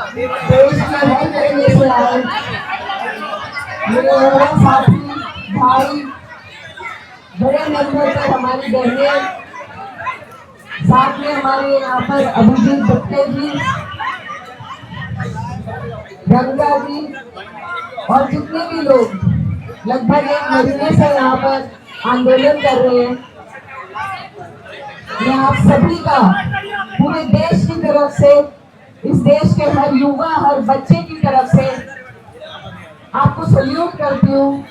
देश की लड़ाई करने से आए मेरे और साथी भाई बड़े नंबर पर हमारी बहनें, साथ में हमारे यहाँ पर अभिजीत दत्ते जी, गंगा जी और जितने भी लोग लगभग 1 महीने से यहाँ पर आंदोलन कर रहे हैं, मैं आप सभी का पूरे देश की तरफ से, इस देश के हर युवा, हर बच्चे की तरफ से आपको सल्यूट करती हूँ,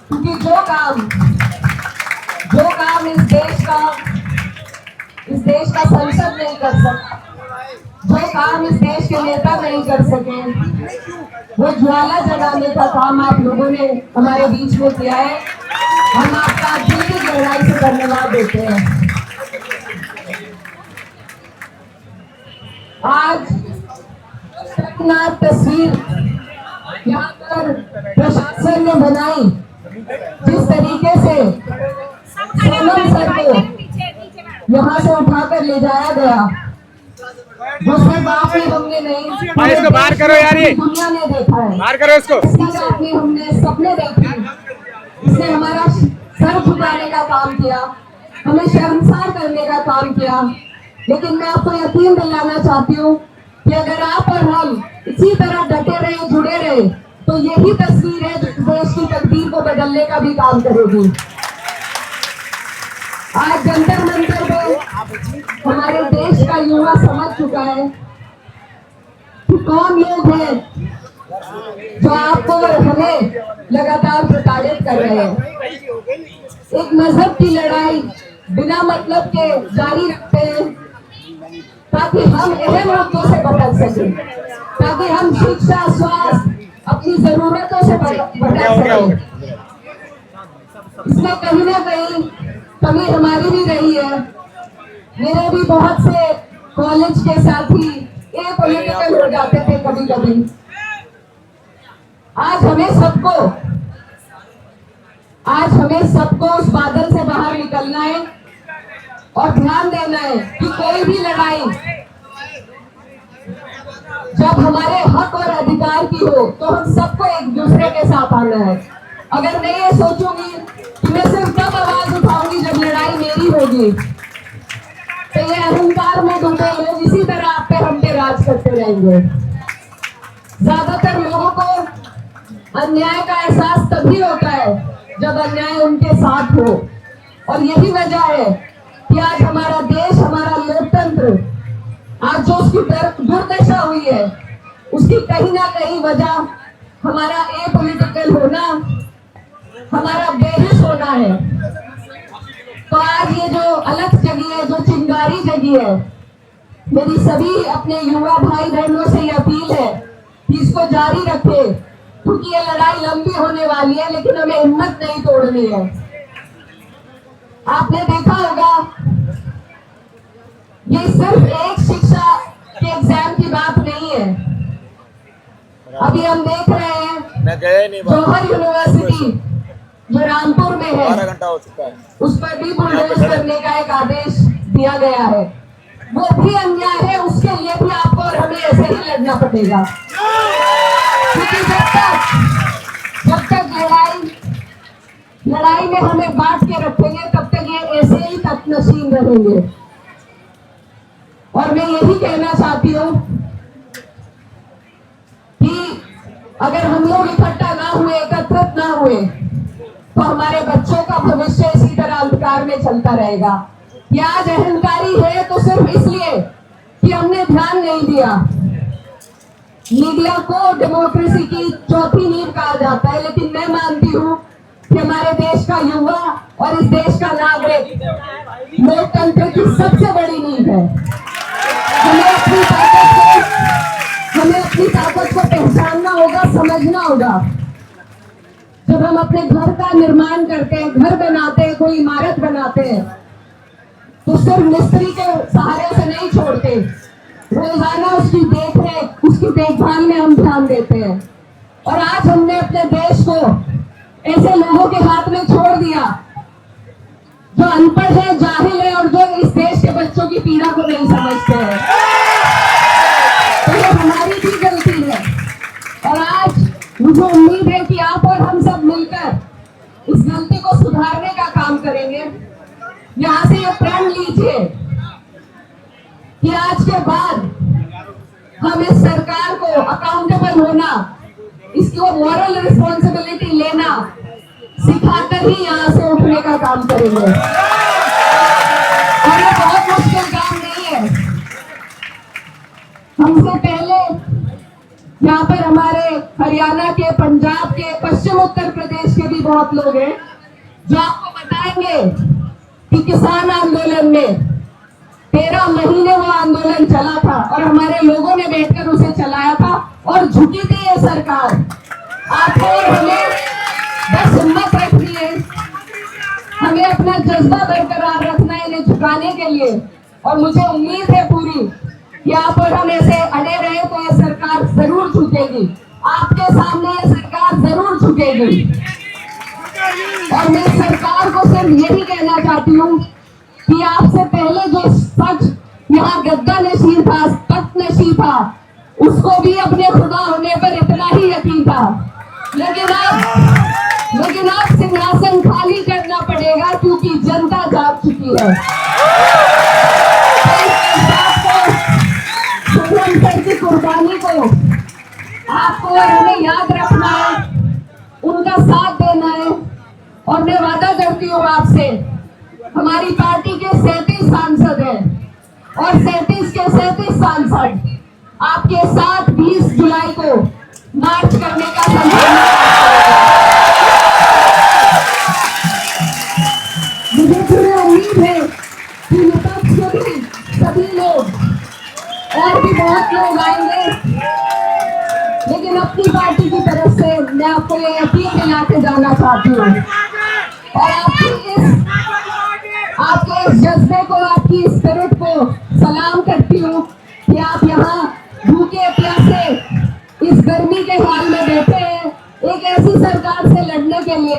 क्योंकि जो काम इस देश का संसद नहीं कर सकता, जो काम इस देश के नेता नहीं कर सके, वो ज्वाला जगाने का काम आप लोगों ने हमारे बीच में किया है। हम आपका दिल की गहराई से धन्यवाद देते हैं। आज शर्मनाक तस्वीर यहाँ पर प्रशासन ने बनाई, जिस तरीके से सोनम सर को यहाँ से उठाकर ले जाया गया, वो सिर्फ आपने हमने नहीं, इसको बाहर करो यार, ये दुनिया ने देखा है। बाहर करो इसको। आपने हमने सपने देखे, इसने हमारा सर झुकाने का काम किया, हमें शर्मसार करने का काम किया। लेकिन मैं आपको यकीन दिलाना चाहती हूँ कि अगर आप और हम इसी तरह डटे रहे, जुड़े रहे, तो यही तस्वीर है जो देश की तकदीर को बदलने का भी काम करेगी। आज जंतर मंतर में हमारे देश का युवा समझ चुका है कि कौन लोग हैं जो आपको और हमें लगातार प्रताड़ित कर रहे हैं। एक मजहब की लड़ाई बिना मतलब के जारी रखते हैं, ताकि हम अहम मुद्दों से भटक सकें, ताकि हम शिक्षा, स्वास्थ्य, अपनी जरूरतों से भटक सकें। इसमें कहीं ना कहीं कमी हमारी भी रही है। मेरे भी बहुत से कॉलेज के साथी पॉलिटिकल हो जाते थे कभी कभी। आज हमें सबको उस बादल से बाहर निकलना है और ध्यान देना है कि कोई भी लड़ाई जब हमारे हक और अधिकार की हो, तो हम सबको एक दूसरे के साथ आना है। अगर मैं ये सोचूंगी कि मैं सिर्फ तब आवाज उठाऊंगी जब लड़ाई मेरी होगी, तो ये अहंकार में डूबे लोग इसी तरह आप पे हम पे राज करते रहेंगे। ज्यादातर लोगों को अन्याय का एहसास तभी होता है जब अन्याय उनके साथ हो, और यही वजह है कि आज हमारा देश, हमारा लोकतंत्र, आज जो उसकी दुर्दशा हुई है, उसकी कहीं ना कहीं वजह हमारा पॉलिटिकल होना, हमारा बेहिस होना है। तो आज ये जो अलग जगी है, जो चिंगारी जगी है, मेरी सभी अपने युवा भाई बहनों से ये अपील है कि इसको जारी रखे, क्योंकि ये लड़ाई लंबी होने वाली है, लेकिन हमें हिम्मत नहीं तोड़नी है। आपने देखा होगा, ये सिर्फ एक शिक्षा के एग्जाम की बात नहीं है। अभी हम देख रहे हैं जौहर यूनिवर्सिटी जो रामपुर में है, 12 घंटा हो चुका है, उस पर भी बुलडोज करने का एक आदेश दिया गया है। वो भी अन्याय है, उसके लिए भी आपको और हमें ऐसे ही लड़ना पड़ेगा, क्योंकि जब तक लड़ाई में हमें बांट के रखेंगे, तब तक ये ऐसे ही तकनशीन रहेंगे। और मैं यही कहना चाहती हूँ कि अगर हम लोग इकट्ठा ना हुए, एकत्रित ना हुए, तो हमारे बच्चों का भविष्य इसी तरह अंधकार में चलता रहेगा। ये आज अहंकारी है तो सिर्फ इसलिए कि हमने ध्यान नहीं दिया। मीडिया को डेमोक्रेसी की चौथी नींव कहा जाता है, लेकिन मैं मानती हूँ कि हमारे देश का युवा और इस देश का नागरिक लोकतंत्र की सबसे बड़ी नींव है। हमें अपनी ताकत को पहचानना होगा, समझना होगा। जब हम अपने घर का निर्माण करते हैं, घर बनाते हैं, कोई इमारत बनाते हैं, तो सिर्फ मिस्त्री के सहारे से नहीं छोड़ते, रोजाना उसकी देखरेख, उसकी देखभाल में हम ध्यान देते हैं। और आज हमने अपने देश को ऐसे लोगों के हाथ में छोड़ दिया जो अनपढ़ है, जाहिल है, और जो इस देश के बच्चों की पीड़ा को नहीं समझते हैं। तो ये हमारी भी मुझे उम्मीद है कि आप और हम सब मिलकर इस गलती को सुधारने का काम करेंगे। यहाँ से ये प्रण लीजिए कि आज के बाद हम इस सरकार को अकाउंटेबल होना, इसको मॉरल रिस्पॉन्सिबिलिटी लेना सिखाकर ही यहाँ से उठने का काम करेंगे। और ये बहुत मुश्किल काम नहीं है। हमसे पहले यहाँ पर हमारे हरियाणा के, पंजाब के, पश्चिम उत्तर प्रदेश के भी बहुत लोग हैं जो आपको बताएंगे कि किसान आंदोलन में 13 महीने वो आंदोलन चला था और हमारे लोगों ने बैठकर उसे चलाया था और झुकी थी ये सरकार। आपको और हमें बस हिम्मत रखनी है, हमें अपना जज्बा बरकरार रखना है इन्हें झुकाने के लिए। और मुझे उम्मीद है पूरी कि आप और हम ऐसे अड़े रहे तो ये सरकार जरूर झुकेगी, आपके सामने ये सरकार जरूर झुकेगी। और मैं सरकार को सिर्फ यही कहना चाहती हूँ कि आपसे पहले जो सच यहाँ गद्दा नशीं था, तख्त नशीं था, उसको भी अपने खुदा होने पर इतना ही यकीन था, लेकिन अब सिंहासन खाली करना पड़ेगा क्योंकि जनता जाग चुकी है। सर की कुर्बानी को आपको और हमें याद रखना है, उनका साथ देना है। और मैं वादा करती हूँ आपसे, हमारी पार्टी के 37 सांसद हैं और 37 के 37 सांसद आपके साथ 20 जुलाई को मार्च करने का संकल्प। मुझे पूरी उम्मीद है कि विपक्ष के भी सभी लोग और भी बहुत लोग आएंगे, लेकिन अपनी पार्टी की तरफ से मैं आपको ये यकीन दिला के जाना चाहती हूँ और आपके इस जज्बे को, आपकी स्पिरिट को सलाम करती हूँ कि आप यहाँ भूखे प्यासे इस गर्मी के हाल में बैठे हैं एक ऐसी सरकार से लड़ने के लिए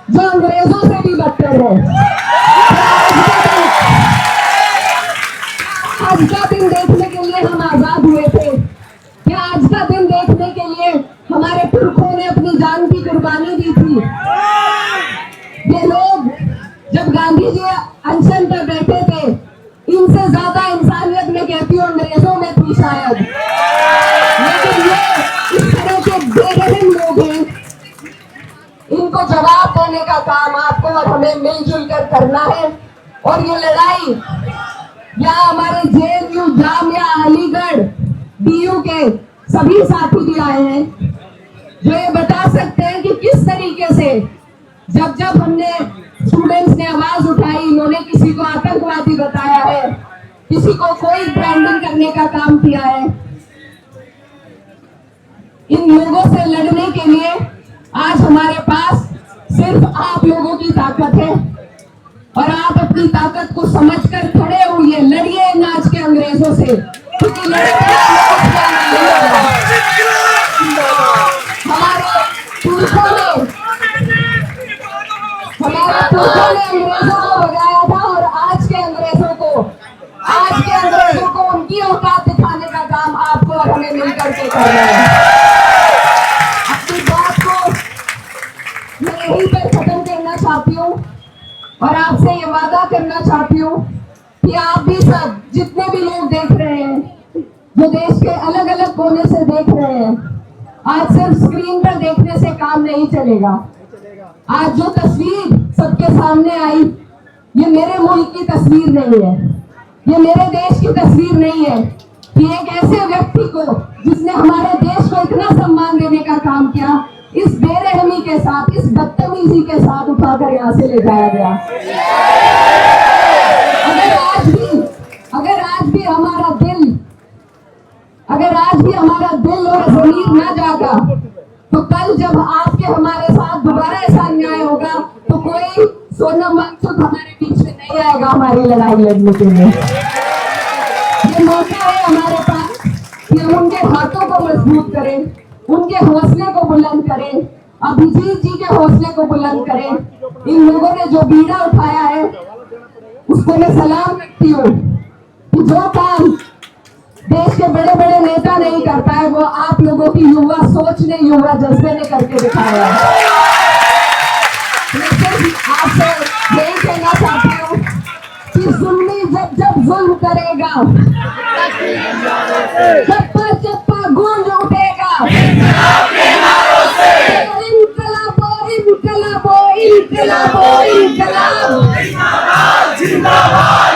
जो अंग्रेजों से भी बदतर है। आज का दिन देखने के लिए हम आजाद हुए थे, क्या आज का दिन देखने के लिए हमारे पुरखों ने अपनी जान की कुर्बानी दी थी? ये लोग जब गांधी जी अनशन पर बैठे थे, इनसे ज्यादा इंसानियत में कहती हूँ अंग्रेजों में थी शायद, लेकिन ये इस तरह के बेरहम लोग हैं, इनको जवाब देने का काम आपको और हमें मिलजुल कर करना है। और ये लड़ाई यहाँ हमारे JNU, जामिया, अलीगढ़, DU के सभी साथी भी आए हैं जो ये बता सकते हैं कि किस तरीके से जब हमने स्टूडेंट्स ने आवाज उठाई, इन्होंने किसी को आतंकवादी बताया है, किसी को कोई ब्रांडिंग करने का काम किया है। इन लोगों से लड़ने के लिए आज हमारे पास सिर्फ आप लोगों की ताकत है और आप अपनी ताकत को समझकर खड़े होइए, लड़िए इन आज के अंग्रेजों से, क्योंकि हमारे पुरखों ने अंग्रेजों को भगाया था और आज के अंग्रेजों को उनकी औकात दिखाने का काम आपको और हमें मिलकर के करना है। अपनी बात को मैं यहीं पर खत्म करना चाहती हूँ और आपसे ये वादा करना चाहती हूँ कि आप भी सब जितने भी लोग देख रहे हैं, जो देश के अलग अलग कोने से देख रहे हैं, आज सिर्फ स्क्रीन पर देखने से काम नहीं चलेगा। आज जो तस्वीर सबके सामने आई, ये मेरे मुल्क की तस्वीर नहीं है, ये मेरे देश की तस्वीर नहीं है कि एक ऐसे व्यक्ति को जिसने हमारे देश को इतना सम्मान देने का काम किया, इस बेरहमी के साथ, इस बदतमीजी के साथ उठाकर यहाँ से ले जाया गया। अगर आज भी हमारा दिल और ज़मीर ना जागा, तो कल जब आपके हमारे साथ दोबारा ऐसा अन्याय होगा तो कोई सोनम वांगचुक हमारे बीच में नहीं आएगा हमारी लड़ाई लड़ने के लिए। ये मौका है हमारे पास कि हम उनके हाथों को मजबूत करें, उनके हौसले को बुलंद करें, अभिजीत जी के हौसले को बुलंद करें। इन लोगों ने जो बीड़ा उठाया है उसको मैं सलाम करती हूँ कि जो काम देश के बड़े बड़े नेता नहीं करता है, वो आप लोगों की युवा सोच ने, युवा जज्बे ने करके दिखाया है। मैं सिर्फ आपसे यही कहना चाहती हूँ कि जुल्मी जब जब जुल्म करेगा, चप्पा चप्पा गूंज उठेगा। इनकलाबो इनकलाबो इनकलाबो इनकलाब। जिंदाबाद